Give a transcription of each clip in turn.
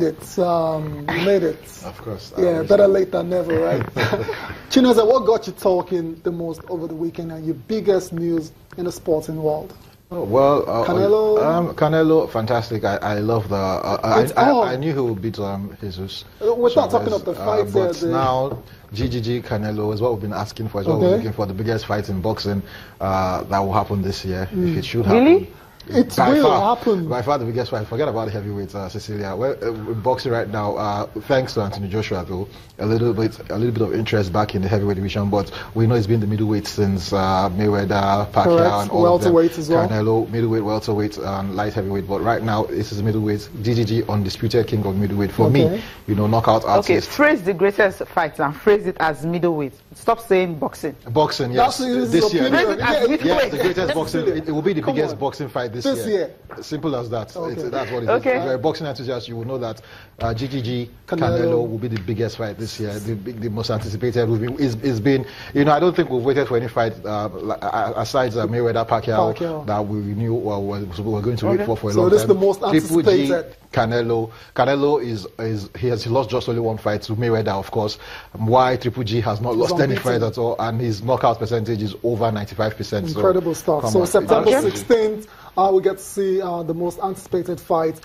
You made it. Of course. Yeah, better late than never, right? Chinoza, what got you talking the most over the weekend and your biggest news in the sporting world? Oh, well, Canelo? Canelo, fantastic. I love the. I knew he would beat Jesus. We're not talking of the fights but now, GGG Canelo is what we've been asking for. Is what we're looking for, the biggest fight in boxing that will happen this year, if it should happen. Really? It will happen. By far the biggest fight. Forget about the heavyweights, Cecilia. Well, boxing right now, thanks to Anthony Joshua, though, a little bit of interest back in the heavyweight division. But we know it's been the middleweight since Mayweather, Pacquiao, correct. and all welterweight of them. As well. Canelo, middleweight, welterweight, and light heavyweight. But right now, this is middleweight. GGG, undisputed king of middleweight. For me, knockout artist. Okay, phrase the greatest fight and phrase it as middleweight. Stop saying boxing. Boxing, yes. This year. Yes, the greatest boxing. It will be the biggest boxing fight this year. Simple as that. Okay. That's what it is. If you're a boxing enthusiast, you will know that GGG Canelo will be the biggest fight this year, the most anticipated. It's been, I don't think we've waited for any fight aside Mayweather Pacquiao that we knew we're going to wait for a long time. So this is the most anticipated. Canelo he has lost just only one fight to Mayweather, of course. Why Triple G has not lost any fight at all, and his knockout percentage is over 95%. Incredible stuff. So September 16th, we get to see the most anticipated fight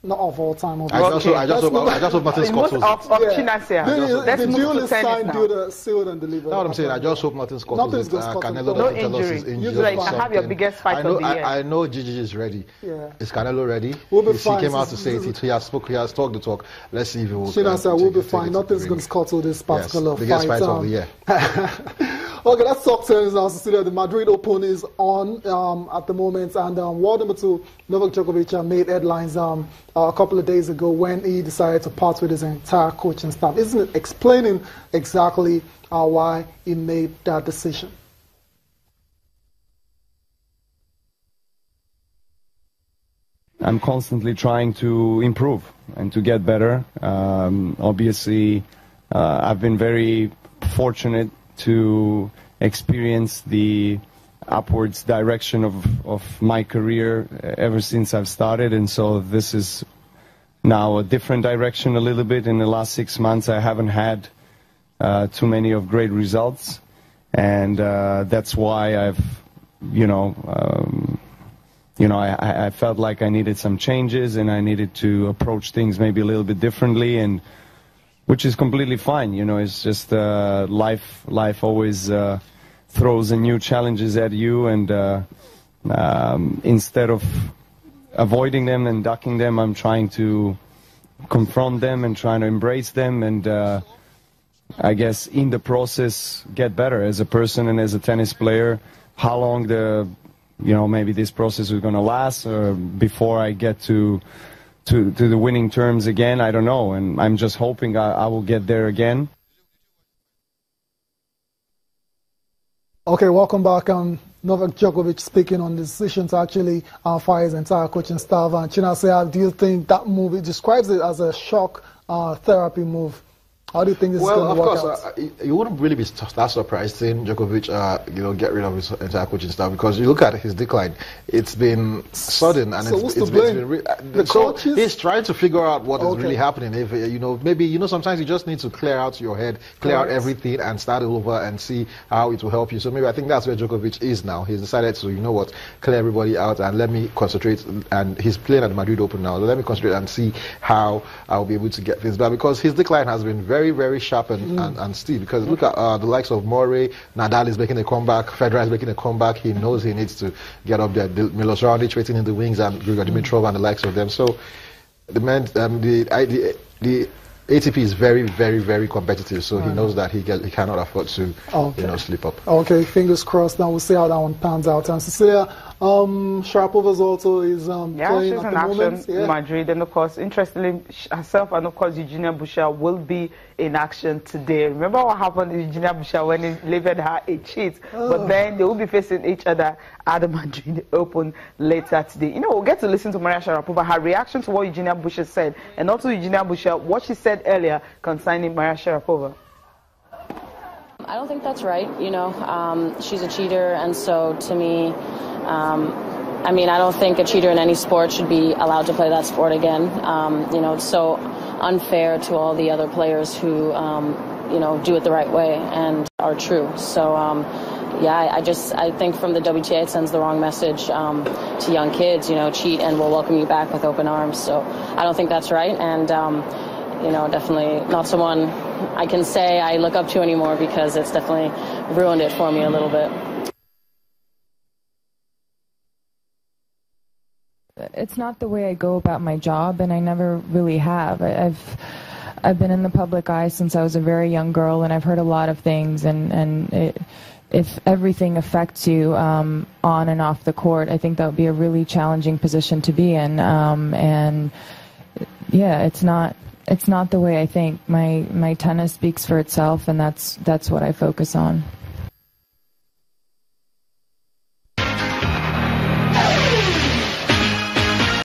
not of all time. I just hope nothing Scott was. The deal is signed, sealed and delivered. That's what I'm saying. I just hope nothing Scott was. Canelo no injury. Usually, you can have your biggest fight of the year. I know GGG is ready. Yeah. Is Canelo ready? We'll be fine. He came out to say it. He has talked the talk. Let's see if he will. We'll be fine. Nothing's going to scuttle this particular biggest fight of the year. Okay, let's talk tennis now, Cecilia. The Madrid Open is on at the moment, and world number 2, Novak Djokovic, made headlines a couple of days ago when he decided to part with his entire coaching staff. Isn't it explaining exactly why he made that decision? I'm constantly trying to improve and to get better. Obviously, I've been very fortunate to experience the upwards direction of my career ever since I've started, and so this is now a different direction a little bit. In the last 6 months I haven't had too many of great results, and that's why I felt like I needed some changes and I needed to approach things maybe a little bit differently, and which is completely fine. It's just life always throws new challenges at you, and instead of avoiding them and ducking them, I'm trying to confront them and trying to embrace them, and I guess in the process get better as a person and as a tennis player. How long maybe this process is going to last, or before I get to the winning terms again, I don't know, and I'm just hoping I will get there again. Okay, welcome back. Novak Djokovic speaking on the decision to actually fire his entire coaching staff. And Chinasa, do you think that move, it describes it as a shock therapy move? How do you think this is going to work out? Well, of course, you wouldn't really be that surprised seeing Djokovic, get rid of his entire coaching staff, because you look at his decline. It's been sudden, and it's been so he's trying to figure out what is really happening. If maybe sometimes you just need to clear out your head, clear out everything, and start over and see how it will help you. So maybe I think that's where Djokovic is now. He's decided to, clear everybody out and let me concentrate. And he's playing at the Madrid Open now. So let me concentrate and see how I'll be able to get things back, because his decline has been very, very sharp and steep. Because look at the likes of Murray, Nadal is making a comeback, Federer is making a comeback. He knows he needs to get up there. Milos Raonic waiting in the wings, and Grigor Dimitrov and the likes of them. So the ATP is very, very, very competitive. So he knows that he cannot afford to slip up. Okay, fingers crossed. Now we'll see how that one pans out. And Cecilia, Sharapova's also is playing at the moment. Yeah, Madrid, and of course, interestingly, herself and of course Eugenia Bushell will be in action today. Remember what happened to Eugenia Bushell when he delivered her a cheat? But then they will be facing each other at the Madrid Open later today. We'll get to listen to Maria Sharapova, her reaction to what Eugenia Bushell said, and also Eugenia Bushell, what she said earlier concerning Maria Sharapova. I don't think that's right. She's a cheater, and so to me, I mean, I don't think a cheater in any sport should be allowed to play that sport again. You know, it's so unfair to all the other players who, you know, do it the right way and are true. So, yeah, I think from the WTA it sends the wrong message to young kids. You know, cheat and we'll welcome you back with open arms. So I don't think that's right, and you know, definitely not someone I can say I look up to anymore, because it's definitely ruined it for me a little bit. It's not the way I go about my job, and I never really have. I've been in the public eye since I was a very young girl, and I've heard a lot of things, and if everything affects you on and off the court, I think that would be a really challenging position to be in. And yeah, it's not the way I think. My tennis speaks for itself, and that's what I focus on.